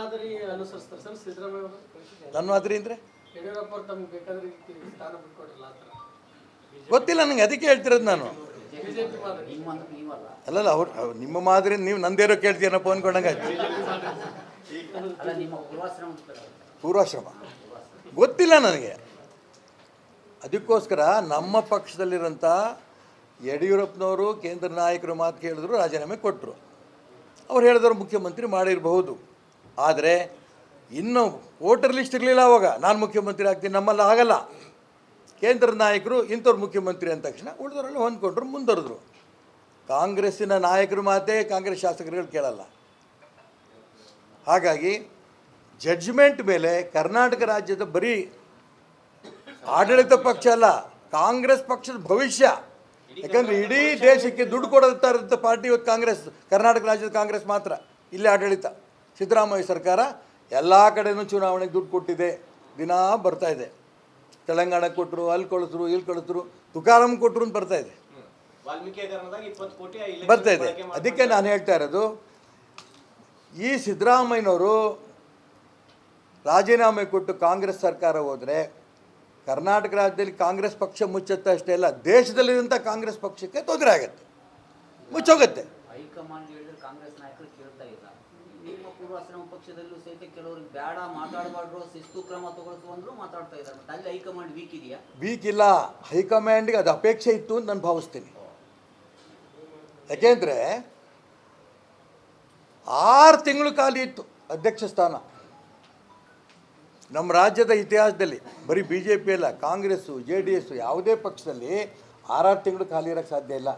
ಮಾದರಿ ಅನುಸರಿಸ್ತಾರೆ ಸರ್ ಸಿದ್ದರಾಮಯ್ಯ ಅವರು. ನನ್ನ ಮಾದರಿ ಅಂದರೆ ಯಡಿಯೂರಪ್ಪ ಅವರು ತಮ್ಗೆ ಬೇಕಾದ್ರೆ ಸ್ಥಾನ ಬಿಟ್ಕೊಟ್ಟಿಲ್ಲ ಆ ಥರ. ಗೊತ್ತಿಲ್ಲ ನನಗೆ, ಅದಕ್ಕೆ ಹೇಳ್ತಿರೋದು ನಾನು. ಬಿಜೆಪಿ ಮಾದರಿ ಅಲ್ಲಲ್ಲ, ಅವ್ರು ನಿಮ್ಮ ಮಾದರಿ ನೀವು ನಂದೇರೋ ಕೇಳ್ತೀನಪ್ಪ ಅಂದ್ಕೊಂಡಂಗೆ. ಪೂರ್ವಾಶ್ರಮ ಗೊತ್ತಿಲ್ಲ ನನಗೆ. ಅದಕ್ಕೋಸ್ಕರ ನಮ್ಮ ಪಕ್ಷದಲ್ಲಿರೋಂಥ ಯಡಿಯೂರಪ್ಪನವರು ಕೇಂದ್ರ ನಾಯಕರು ಮಾತು ಕೇಳಿದ್ರು, ರಾಜೀನಾಮೆ ಕೊಟ್ಟರು. ಅವ್ರು ಹೇಳಿದವರು ಮುಖ್ಯಮಂತ್ರಿ ಮಾಡಿರಬಹುದು. ಆದರೆ ಇನ್ನು ವೋಟರ್ ಲಿಸ್ಟ್ ಇರಲಿಲ್ಲ ಅವಾಗ. ನಾನು ಮುಖ್ಯಮಂತ್ರಿ ಆಗ್ತೀನಿ, ನಮ್ಮಲ್ಲಿ ಆಗಲ್ಲ. ಕೇಂದ್ರ ನಾಯಕರು ಇಂಥವ್ರು ಮುಖ್ಯಮಂತ್ರಿ ಅಂದ ತಕ್ಷಣ ಉಳಿದವರೆಲ್ಲ ಹೊಂದ್ಕೊಂಡ್ರು, ಮುಂದುವರೆದ್ರು. ಕಾಂಗ್ರೆಸ್ಸಿನ ನಾಯಕರ ಮಾತೇ ಕಾಂಗ್ರೆಸ್ ಶಾಸಕರುಗಳು ಕೇಳಲ್ಲ. ಹಾಗಾಗಿ ಜಡ್ಜ್ಮೆಂಟ್ ಮೇಲೆ ಕರ್ನಾಟಕ ರಾಜ್ಯದ ಬರೀ ಆಡಳಿತ ಪಕ್ಷ ಅಲ್ಲ, ಕಾಂಗ್ರೆಸ್ ಪಕ್ಷದ ಭವಿಷ್ಯ. ಯಾಕಂದರೆ ಇಡೀ ದೇಶಕ್ಕೆ ದುಡ್ಡು ಕೊಡುತ್ತಾ ಇರೋಂಥ ಪಾರ್ಟಿ ಇವತ್ತು ಕಾಂಗ್ರೆಸ್. ಕರ್ನಾಟಕ ರಾಜ್ಯದ ಕಾಂಗ್ರೆಸ್ ಮಾತ್ರ ಇಲ್ಲೇ ಆಡಳಿತ. ಸಿದ್ದರಾಮಯ್ಯ ಸರ್ಕಾರ ಎಲ್ಲ ಕಡೆಯೂ ಚುನಾವಣೆಗೆ ದುಡ್ಡು ಕೊಟ್ಟಿದೆ, ದಿನ ಬರ್ತಾಯಿದೆ. ತೆಲಂಗಾಣಕ್ಕೆ ಕೊಟ್ಟರು, ಅಲ್ಲಿ ಕಳಿಸ್ರು, ಇಲ್ಲಿ ಕಳಿಸ್ರು, ತುಕಾರಾಮ್ ಕೊಟ್ಟರು ಅಂತ ಬರ್ತಾಯಿದೆ, ಬರ್ತಾಯಿದೆ. ಅದಕ್ಕೆ ನಾನು ಹೇಳ್ತಾ ಇರೋದು, ಈ ಸಿದ್ದರಾಮಯ್ಯನವರು ರಾಜೀನಾಮೆ ಕೊಟ್ಟು ಕಾಂಗ್ರೆಸ್ ಸರ್ಕಾರ ಹೋದರೆ ಕರ್ನಾಟಕ ರಾಜ್ಯದಲ್ಲಿ ಕಾಂಗ್ರೆಸ್ ಪಕ್ಷ ಮುಚ್ಚುತ್ತೆ ಅಷ್ಟೇ ಅಲ್ಲ, ದೇಶದಲ್ಲಿರುವಂಥ ಕಾಂಗ್ರೆಸ್ ಪಕ್ಷಕ್ಕೆ ತೊಂದರೆ ಆಗುತ್ತೆ, ಮುಚ್ಚೋಗುತ್ತೆ. ಹೈಕಮಾಂಡ್ ಹೇಳಿದ್ರೆ ಕಾಂಗ್ರೆಸ್ ನಾಯಕರು ಕೇಳ್ತಾ ಇಲ್ಲ. ನಿಮ್ಮ ಪೂರ್ವಾಶ್ರಮ ಪಕ್ಷದಲ್ಲೂ ಸಹಿತ ಕೆಲವರು ಬೇಡ ಮಾತಾಡಬಾರ್ದು, ಶಿಸ್ತು ಕ್ರಮ ತಗೊಳ್ತು ಅಂದ್ರು ಮಾತಾಡ್ತಾ ಇದ್ದಾರೆ. ಅಲ್ಲಿ ಹೈಕಮಾಂಡ್ ವೀಕ್ ಇದೆಯಾ? ವೀಕ್ ಇಲ್ಲ. ಹೈಕಮಾಂಡ್ಗೆ ಅದು ಅಪೇಕ್ಷೆ ಇತ್ತು ಅಂತ ನಾನು ಭಾವಿಸ್ತೀನಿ. ಯಾಕೆಂದರೆ 6 ತಿಂಗಳು ಖಾಲಿ ಇತ್ತು ಅಧ್ಯಕ್ಷ ಸ್ಥಾನ. ನಮ್ಮ ರಾಜ್ಯದ ಇತಿಹಾಸದಲ್ಲಿ ಬರೀ ಬಿ ಜೆ ಪಿ ಅಲ್ಲ, ಕಾಂಗ್ರೆಸ್ಸು, JDS ಯಾವುದೇ ಪಕ್ಷದಲ್ಲಿ 6 ತಿಂಗಳು ಖಾಲಿ ಇರೋಕ್ಕೆ ಸಾಧ್ಯ ಇಲ್ಲ.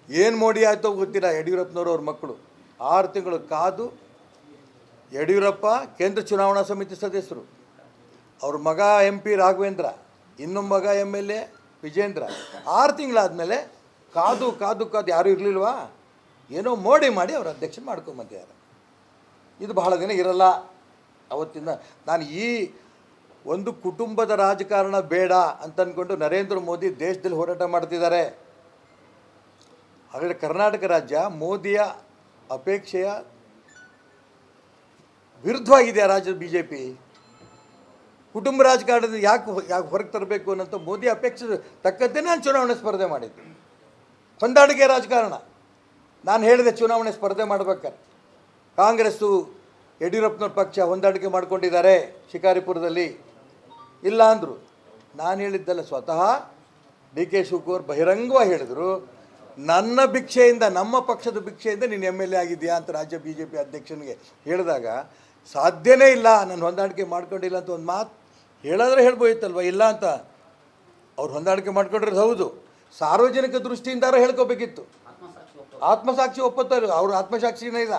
ಏನು ಮೋಡಿ ಆಯಿತೋ ಗೊತ್ತಿಲ್ಲ, ಯಡಿಯೂರಪ್ಪನವರು ಅವ್ರ ಮಕ್ಕಳು 6 ತಿಂಗಳು ಕಾದು, ಯಡಿಯೂರಪ್ಪ ಕೇಂದ್ರ ಚುನಾವಣಾ ಸಮಿತಿ ಸದಸ್ಯರು, ಅವ್ರ ಮಗ MP ರಾಘವೇಂದ್ರ, ಇನ್ನೊಬ್ಬ ಮಗ MLA ವಿಜೇಂದ್ರ, 6 ತಿಂಗಳಾದಮೇಲೆ ಕಾದು ಕಾದು ಕಾದು ಯಾರೂ ಇರಲಿಲ್ವಾ, ಏನೋ ಮೋಡಿ ಮಾಡಿ ಅವ್ರ ಅಧ್ಯಕ್ಷ ಮಾಡ್ಕೊಂಬಂದಿದ್ದಾರೆ. ಇದು ಬಹಳ ದಿನ ಇರಲ್ಲ. ಅವತ್ತಿಂದ ನಾನು ಈ ಒಂದು ಕುಟುಂಬದ ರಾಜಕಾರಣ ಬೇಡ ಅಂತ ಅಂದ್ಕೊಂಡು ನರೇಂದ್ರ ಮೋದಿ ದೇಶದಲ್ಲಿ ಹೋರಾಟ ಮಾಡ್ತಿದ್ದಾರೆ. ಹಾಗಾದರೆ ಕರ್ನಾಟಕ ರಾಜ್ಯ ಮೋದಿಯ ಅಪೇಕ್ಷೆಯ ವಿರುದ್ಧವಾಗಿದೆ. ಆ ರಾಜ್ಯದ BJP ಕುಟುಂಬ ರಾಜಕಾರಣದಿಂದ ಯಾಕೆ ಹೊರಗೆ ತರಬೇಕು ಅನ್ನೋಂಥ ಮೋದಿ ಅಪೇಕ್ಷೆ ತಕ್ಕಂತೆ ನಾನು ಚುನಾವಣೆ ಸ್ಪರ್ಧೆ ಮಾಡಿದ್ದೆ. ಹೊಂದಾಣಿಕೆ ರಾಜಕಾರಣ. ನಾನು ಹೇಳಿದೆ ಚುನಾವಣೆ ಸ್ಪರ್ಧೆ ಮಾಡ್ಬೇಕಾದ್ರೆ ಕಾಂಗ್ರೆಸ್ಸು ಯಡಿಯೂರಪ್ಪನವ್ರ ಪಕ್ಷ ಹೊಂದಾಣಿಕೆ ಮಾಡ್ಕೊಂಡಿದ್ದಾರೆ ಶಿಕಾರಿಪುರದಲ್ಲಿ, ಇಲ್ಲ ಅಂದರು. ನಾನು ಹೇಳಿದ್ದಲ್ಲ, ಸ್ವತಃ DK ಶಿವಕುಮಾರ್ ಬಹಿರಂಗವಾಗಿ ಹೇಳಿದರು, ನನ್ನ ಭಿಕ್ಷೆಯಿಂದ, ನಮ್ಮ ಪಕ್ಷದ ಭಿಕ್ಷೆಯಿಂದ ನೀನು MLA ಆಗಿದೆಯಾ ಅಂತ ರಾಜ್ಯ BJP ಅಧ್ಯಕ್ಷನಿಗೆ ಹೇಳಿದಾಗ, ಸಾಧ್ಯನೇ ಇಲ್ಲ ನಾನು ಹೊಂದಾಣಿಕೆ ಮಾಡ್ಕೊಂಡಿಲ್ಲ ಅಂತ ಒಂದು ಮಾತು ಹೇಳಿದ್ರೆ ಹೇಳ್ಬೋಯಿತ್ತಲ್ವ. ಇಲ್ಲ ಅಂತ ಅವ್ರು ಹೊಂದಾಣಿಕೆ ಮಾಡ್ಕೊಂಡಿರೋದು ಹೌದು, ಸಾರ್ವಜನಿಕ ದೃಷ್ಟಿಯಿಂದಾರ ಹೇಳ್ಕೋಬೇಕಿತ್ತು. ಆತ್ಮಸಾಕ್ಷಿ ಒಪ್ಪತ್ತಾರೆ, ಅವರು ಆತ್ಮಸಾಕ್ಷಿನೇ ಇಲ್ಲ,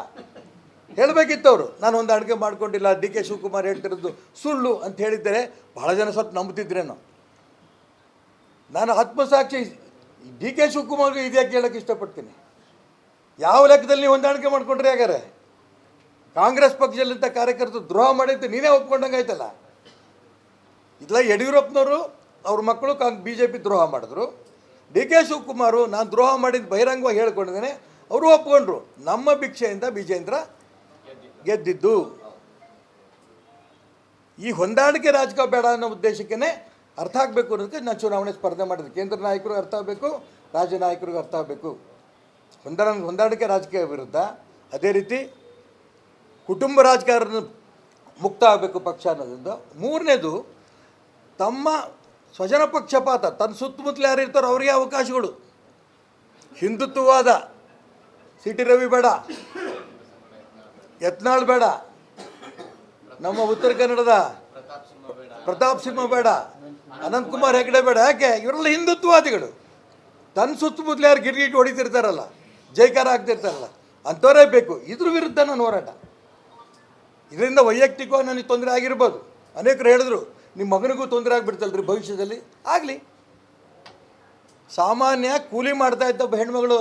ಹೇಳಬೇಕಿತ್ತು ಅವರು. ನಾನು ಹೊಂದಾಣಿಕೆ ಮಾಡ್ಕೊಂಡಿಲ್ಲ, DK ಶಿವಕುಮಾರ್ ಹೇಳ್ತಿರೋದು ಸುಳ್ಳು ಅಂತ ಹೇಳಿದ್ದರೆ ಬಹಳ ಜನ ಸ್ವಲ್ಪ ನಂಬುತ್ತಿದ್ರೇನೋ. ನಾನು ಆತ್ಮಸಾಕ್ಷಿ DK ಶಿವಕುಮಾರ್ಗೆ ಇದ್ಯಾಕೆ ಹೇಳೋಕ್ಕೆ ಇಷ್ಟಪಡ್ತೀನಿ. ಯಾವ ಲೆಕ್ಕದಲ್ಲಿ ನೀವು ಹೊಂದಾಣಿಕೆ ಮಾಡ್ಕೊಂಡ್ರೆ ಹಾಗಾರೆ ಕಾಂಗ್ರೆಸ್ ಪಕ್ಷದಲ್ಲಿಂಥ ಕಾರ್ಯಕರ್ತರು ದ್ರೋಹ ಮಾಡಿದ್ದು ನೀನೇ ಒಪ್ಕೊಂಡಂಗೆ ಆಯ್ತಲ್ಲ. ಇಲ್ಲ, ಯಡಿಯೂರಪ್ಪನವರು ಅವ್ರ ಮಕ್ಕಳು BJP ದ್ರೋಹ ಮಾಡಿದ್ರು, DK ಶಿವಕುಮಾರು ನಾನು ದ್ರೋಹ ಮಾಡಿದ್ದು ಬಹಿರಂಗವಾಗಿ ಹೇಳ್ಕೊಂಡಿದ್ದೇನೆ, ಅವರು ಒಪ್ಕೊಂಡ್ರು. ನಮ್ಮ ಭಿಕ್ಷೆಯಿಂದ ವಿಜೇಂದ್ರ ಗೆದ್ದಿದ್ದು. ಈ ಹೊಂದಾಣಿಕೆ ರಾಜಕೀಯ ಬೇಡ ಅನ್ನೋ ಉದ್ದೇಶಕ್ಕೇ ಅರ್ಥ ಆಗಬೇಕು ಅನ್ನೋದಕ್ಕೆ ನಾನು ಚುನಾವಣೆ ಸ್ಪರ್ಧೆ ಮಾಡಿದೆ. ಕೇಂದ್ರ ನಾಯಕರು ಅರ್ಥ ಆಗಬೇಕು, ರಾಜ್ಯ ನಾಯಕರಿಗೂ ಅರ್ಥ ಆಗಬೇಕು. ಹೊಂದಾಣಿಕೆ ರಾಜಕೀಯ ವಿರುದ್ಧ, ಅದೇ ರೀತಿ ಕುಟುಂಬ ರಾಜಕಾರಣ ಮುಕ್ತ ಆಗಬೇಕು ಪಕ್ಷ ಅನ್ನೋದ್ರಿಂದ. ಮೂರನೇದು, ತಮ್ಮ ಸ್ವಜನ ಪಕ್ಷಪಾತ, ತನ್ನ ಸುತ್ತಮುತ್ತಲು ಯಾರು ಇರ್ತಾರೋ ಅವರಿಗೆ ಅವಕಾಶಗಳು. ಹಿಂದುತ್ವವಾದ CT ರವಿ ಬೇಡ, ಯತ್ನಾಳ್ ಬೇಡ, ನಮ್ಮ ಉತ್ತರ ಕನ್ನಡದ ಪ್ರತಾಪ್ ಸಿಂಹ ಬೇಡ, ಅನಂತಕುಮಾರ್ ಹೆಗಡೆ ಬೇಡ. ಯಾಕೆ? ಇವರೆಲ್ಲ ಹಿಂದುತ್ವವಾದಿಗಳು. ತನ್ನ ಸುತ್ತಮುತ್ತಲು ಯಾರು ಗಿರ್ಗಿಟ್ ಹೊಡಿತಿರ್ತಾರಲ್ಲ, ಜೈಕಾರ ಆಗ್ತಿರ್ತಾರಲ್ಲ, ಅಂಥವರೇ ಬೇಕು. ಇದ್ರ ವಿರುದ್ಧ ನಾನು ಹೋರಾಟ. ಇದರಿಂದ ವೈಯಕ್ತಿಕವಾಗಿ ನನಗೆ ತೊಂದರೆ ಆಗಿರ್ಬೋದು. ಅನೇಕರು ಹೇಳಿದ್ರು ನಿಮ್ಮ ಮಗನಿಗೂ ತೊಂದರೆ ಆಗಿಬಿಡ್ತಲ್ರಿ ಭವಿಷ್ಯದಲ್ಲಿ. ಆಗಲಿ, ಸಾಮಾನ್ಯ ಕೂಲಿ ಮಾಡ್ತಾ ಇದ್ದ ಹೆಣ್ಮಗಳು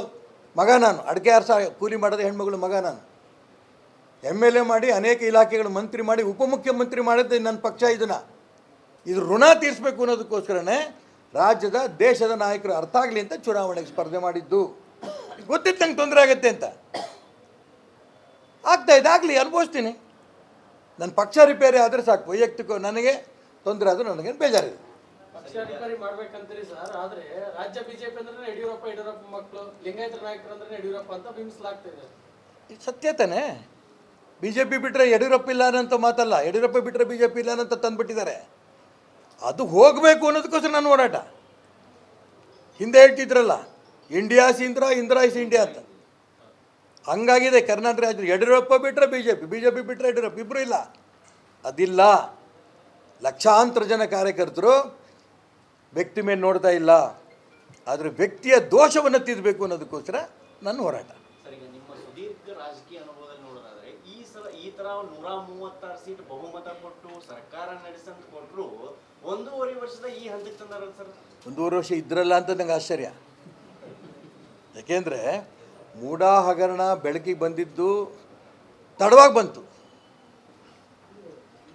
ಮಗ ನಾನು, ಅಡಿಕೆ ಆರ್ಸ ಕೂಲಿ ಮಾಡೋದು ಹೆಣ್ಮಗಳು ಮಗ ನಾನು. MLA ಮಾಡಿ, ಅನೇಕ ಇಲಾಖೆಗಳು ಮಂತ್ರಿ ಮಾಡಿ, ಉಪಮುಖ್ಯಮಂತ್ರಿ ಮಾಡಿದ್ದೆ ನನ್ನ ಪಕ್ಷ. ಇದು ಋಣ ತೀರಿಸಬೇಕು ಅನ್ನೋದಕ್ಕೋಸ್ಕರನೇ ರಾಜ್ಯದ ದೇಶದ ನಾಯಕರು ಅರ್ಥ ಆಗಲಿ ಅಂತ ಚುನಾವಣೆಗೆ ಸ್ಪರ್ಧೆ ಮಾಡಿದ್ದು. ಗೊತ್ತಿತ್ತು ನಂಗೆ ತೊಂದರೆ ಆಗುತ್ತೆ ಅಂತ. ಆಗ್ತಾಯಿದೆ, ಆಗಲಿ, ಅನುಭವಿಸ್ತೀನಿ. ನನ್ನ ಪಕ್ಷ ರಿಪೇರಿ ಆದರೆ ಸಾಕು, ವೈಯಕ್ತಿಕ ನನಗೆ ತೊಂದರೆ ಆದರೂ ನನಗೇನು ಬೇಜಾರಿದೆ. ಪಕ್ಷ ರಿಪೇರಿ ಮಾಡ್ಬೇಕಂತೀರಿ ಸರ್, ಆದ್ರೆ ರಾಜ್ಯ ಬಿಜೆಪಿ ಅಂದ್ರೆ ಯಡಿಯೂರಪ್ಪ ಮಕ್ಕಳು, ಲಿಂಗಾಯತರ ನಾಯಕರು ಅಂದ್ರೆ ಯಡಿಯೂರಪ್ಪ ಅಂತ ಬಿಂಬಿಸಲಾಗ್ತಿದೆ. ಇದು ಸತ್ಯ ತಾನೇ. ಬಿ ಜೆ ಪಿ ಬಿಟ್ಟರೆ ಯಡಿಯೂರಪ್ಪ ಇಲ್ಲ ಅನ್ನೋಂಥ ಮಾತಲ್ಲ, ಯಡಿಯೂರಪ್ಪ ಬಿಟ್ಟರೆ ಬಿ ಜೆ ಪಿ ಇಲ್ಲ ಅನ್ನೋಂಥ ತಂದುಬಿಟ್ಟಿದ್ದಾರೆ. ಅದು ಹೋಗಬೇಕು ಅನ್ನೋದಕ್ಕೋಸ್ಕರ ನನ್ನ ಹೋರಾಟ. ಹಿಂದೆ ಹೇಳ್ತಿದ್ರಲ್ಲ, ಇಂಡಿಯಾಸ್ ಇಂದಿರಾ ಇಸ್ ಇಂಡಿಯಾ ಅಂತ. ಹಂಗಾಗಿದೆ ಕರ್ನಾಟಕ ರಾಜ್ಯದಲ್ಲಿ. ಯಡಿಯೂರಪ್ಪ ಬಿಟ್ಟರೆ ಬಿ ಜೆ ಪಿ ಬಿಟ್ಟರೆ ಯಡಿಯೂರಪ್ಪ, ಇಬ್ಬರು ಇಲ್ಲ. ಅದಿಲ್ಲ. ಲಕ್ಷಾಂತರ ಜನ ಕಾರ್ಯಕರ್ತರು ವ್ಯಕ್ತಿ ಮೇಲೆ ನೋಡ್ತಾ ಇಲ್ಲ, ಆದರೆ ವ್ಯಕ್ತಿಯ ದೋಷವನ್ನು ತಿದ್ದಬೇಕು ಅನ್ನೋದಕ್ಕೋಸ್ಕರ ನನ್ನ ಹೋರಾಟ. ಸರ್, ಈಗ ನಿಮ್ಮ ಸುದೀರ್ಘ ರಾಜಕೀಯ ಅನುಭವದಲ್ಲಿ ನೋಡೋದಾದ್ರೆ ಈ ತರ 136 ಸೀಟ್ ಬಹುಮತ ಕೊಟ್ಟು ಸರ್ಕಾರ ನಡೆಸಂತ ಕೊಟ್ಟರು 1.5 ವರ್ಷದ ಈ ಹಂತಕ್ಕೆ ತಂದಾರಲ್ಲ ಸರ್. 1.5 ವರ್ಷ ಇದ್ರಲ್ಲ ಅಂತ ನಂಗೆ ಆಶ್ಚರ್ಯ. ಯಾಕೆಂದರೆ ಮೂಡ ಹಗರಣ ಬೆಳಕಿಗೆ ಬಂದಿದ್ದು ತಡವಾಗಿ ಬಂತು.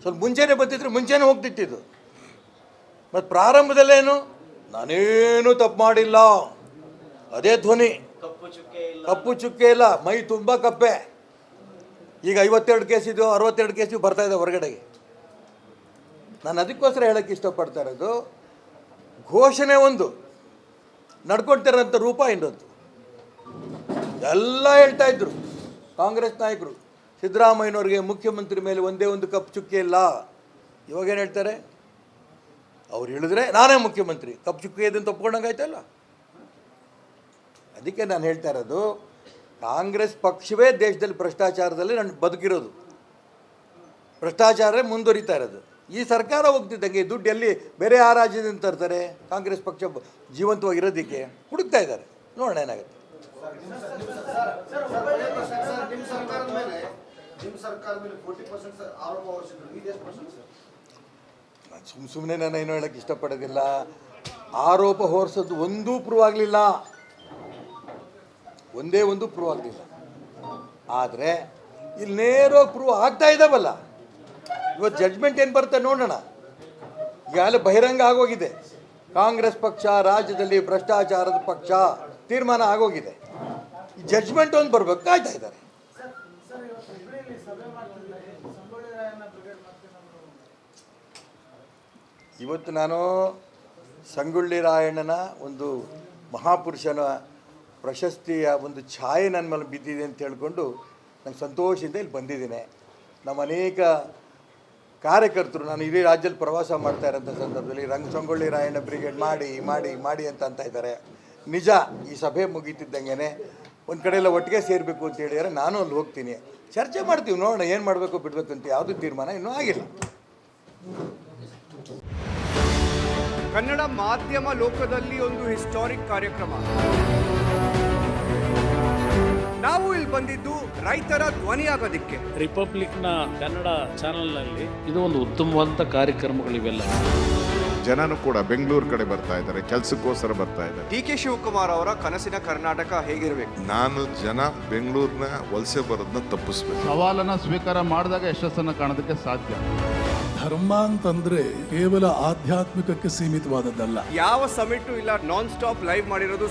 ಸ್ವಲ್ಪ ಮುಂಚೆನೇ ಬಂದಿದ್ರೆ ಮುಂಚೆನೇ ಹೋಗ್ತಿತ್ತಿದ್ದು. ಮತ್ತು ಪ್ರಾರಂಭದಲ್ಲೇನು ನಾನೇನು ತಪ್ಪು ಮಾಡಿಲ್ಲ, ಅದೇ ಧ್ವನಿ, ಕಪ್ಪು ಚುಕ್ಕೆ ಇಲ್ಲ, ಮೈ ತುಂಬ ಕಪ್ಪೆ. ಈಗ 52 ಕೇಸಿದ್ದು 62 ಕೇಸಿದ್ದು ಬರ್ತಾ ಇದೆ ಹೊರಗಡೆಗೆ. ನಾನು ಅದಕ್ಕೋಸ್ಕರ ಹೇಳೋಕ್ಕೆ ಇಷ್ಟಪಡ್ತಾ ಇರೋದು, ಘೋಷಣೆ ಒಂದು, ನಡ್ಕೊಳ್ತಿರೋಂಥ ರೂಪ ಇನ್ನೊಂದು. ಎಲ್ಲ ಹೇಳ್ತಾ ಇದ್ರು ಕಾಂಗ್ರೆಸ್ ನಾಯಕರು, ಸಿದ್ದರಾಮಯ್ಯನವ್ರಿಗೆ ಮುಖ್ಯಮಂತ್ರಿ ಮೇಲೆ ಒಂದೇ ಒಂದು ಕಪ್ಪು ಚುಕ್ಕೆ ಇಲ್ಲ. ಇವಾಗೇನು ಹೇಳ್ತಾರೆ, ಅವ್ರು ಹೇಳಿದ್ರೆ ನಾನೇ ಮುಖ್ಯಮಂತ್ರಿ, ಕಪ್ಪು ಚುಕ್ಕೆ ಇದನ್ನು ತಪ್ಕೊಂಡಂಗೆ ಆಯ್ತಲ್ಲ. ಅದಕ್ಕೆ ನಾನು ಹೇಳ್ತಾ ಇರೋದು, ಕಾಂಗ್ರೆಸ್ ಪಕ್ಷವೇ ದೇಶದಲ್ಲಿ ಭ್ರಷ್ಟಾಚಾರದಲ್ಲಿ ನಾನು ಬದುಕಿರೋದು, ಭ್ರಷ್ಟಾಚಾರ ಮುಂದುವರಿತಾ ಇರೋದು. ಈ ಸರ್ಕಾರ ಹೋಗ್ತಿದ್ದಂಗೆ ದುಡ್ಡು ಎಲ್ಲಿ ಬೇರೆ ಆ ರಾಜ್ಯದಿಂದ ತರ್ತಾರೆ, ಕಾಂಗ್ರೆಸ್ ಪಕ್ಷ ಜೀವಂತವಾಗಿರೋದಕ್ಕೆ ಹುಡುಕ್ತಾ ಇದ್ದಾರೆ. ನೋಡೋಣ ಏನಾಗುತ್ತೆ. ಸುಮ್ಮನೆ ನಾನು ಏನೋ ಹೇಳೋಕ್ಕೆ ಇಷ್ಟಪಡೋದಿಲ್ಲ. ಆರೋಪ ಹೊರಿಸೋದು ಒಂದೂ ಪ್ರೂವ್ ಆಗಲಿಲ್ಲ, ಒಂದೇ ಒಂದು ಪ್ರೂವ್ ಆಗಲಿಲ್ಲ. ಆದರೆ ಇಲ್ಲಿ ನೇರವಾಗಿ ಪ್ರೂವ್ ಆಗ್ತಾ ಇದ್ದಾವಲ್ಲ. ಇವತ್ತು ಜಡ್ಜ್ಮೆಂಟ್ ಏನು ಬರುತ್ತೆ ನೋಡೋಣ. ಈಗಾಗಲೇ ಬಹಿರಂಗ ಆಗೋಗಿದೆ, ಕಾಂಗ್ರೆಸ್ ಪಕ್ಷ ರಾಜ್ಯದಲ್ಲಿ ಭ್ರಷ್ಟಾಚಾರದ ಪಕ್ಷ ತೀರ್ಮಾನ ಆಗೋಗಿದೆ. ಈ ಜಡ್ಜ್ಮೆಂಟ್ ಒಂದು ಬರಬೇಕು, ಕಾಯ್ತಾ ಇದ್ದಾರೆ. ಇವತ್ತು ನಾನು ಸಂಗೊಳ್ಳಿ ರಾಯಣ್ಣನ ಒಂದು ಮಹಾಪುರುಷನ ಪ್ರಶಸ್ತಿಯ ಒಂದು ಛಾಯೆ ನನ್ನ ಮೇಲೆ ಬಿದ್ದಿದೆ ಅಂತ ಹೇಳ್ಕೊಂಡು ನಂಗೆ ಸಂತೋಷದಿಂದ ಇಲ್ಲಿ ಬಂದಿದ್ದೀನಿ. ನಮ್ಮ ಅನೇಕ ಕಾರ್ಯಕರ್ತರು, ನಾನು ಇಡೀ ರಾಜ್ಯದಲ್ಲಿ ಪ್ರವಾಸ ಮಾಡ್ತಾ ಇರೋಂಥ ಸಂದರ್ಭದಲ್ಲಿ ಸಂಗೊಳ್ಳಿ ರಾಯಣ್ಣ ಬ್ರಿಗೇಡ್ ಮಾಡಿ ಮಾಡಿ ಮಾಡಿ ಅಂತ ಇದ್ದಾರೆ. ನಿಜ, ಈ ಸಭೆ ಮುಗೀತಿದ್ದಂಗೆ ಒಂದು ಕಡೆ ಎಲ್ಲ ಒಟ್ಟಿಗೆ ಸೇರಬೇಕು ಅಂತ ಹೇಳಿದರೆ ನಾನು ಅಲ್ಲಿ ಹೋಗ್ತೀನಿ, ಚರ್ಚೆ ಮಾಡ್ತೀವಿ, ನೋಡೋಣ ಏನು ಮಾಡಬೇಕು ಬಿಡಬೇಕು ಅಂತ. ಯಾವುದೂ ತೀರ್ಮಾನ ಇನ್ನೂ ಆಗಿಲ್ಲ. ಕನ್ನಡ ಮಾಧ್ಯಮ ಲೋಕದಲ್ಲಿ ಒಂದು ಹಿಸ್ಟಾರಿಕ್ ಕಾರ್ಯಕ್ರಮ. ನಾವು ಇಲ್ಲಿ ಬಂದಿದ್ದು ರೈತರ ಧ್ವನಿಯಾಗೋದಿಕ್ಕೆ. ರಿಪಬ್ಲಿಕ್ನ ಕನ್ನಡ ಚಾನೆಲ್ನಲ್ಲಿ ಇದು ಒಂದು ಉತ್ತಮವಾದಂಥ ಕಾರ್ಯಕ್ರಮಗಳಿವೆಲ್ಲ. ಜನನು ಕೂಡ ಬೆಂಗಳೂರು ಕಡೆ ಬರ್ತಾ ಇದ್ದಾರೆ, ಕೆಲಸಕ್ಕೋಸ್ಕರ ಬರ್ತಾ ಇದ್ದಾರೆ. ಡಿ ಕೆ ಶಿವಕುಮಾರ್ ಅವರ ಕನಸಿನ ಕರ್ನಾಟಕ ಹೇಗಿರಬೇಕು? ನಾನು ಜನ ಬೆಂಗಳೂರಿನ ವಲಸೆ ಬರೋದನ್ನ ತಪ್ಪಿಸ್ಬೇಕು. ಸವಾಲನ್ನ ಸ್ವೀಕಾರ ಮಾಡಿದಾಗ ಯಶಸ್ಸನ್ನು ಕಾಣೋದಕ್ಕೆ ಸಾಧ್ಯ. ಧರ್ಮ ಅಂತಂದ್ರೆ ಕೇವಲ ಆಧ್ಯಾತ್ಮಿಕಕ್ಕೆ ಸೀಮಿತವಾದದ್ದಲ್ಲ. ಯಾವ ಸಮಿಟು ಇಲ್ಲ, ನಾನ್ ಸ್ಟಾಪ್ ಲೈವ್ ಮಾಡಿರೋದು.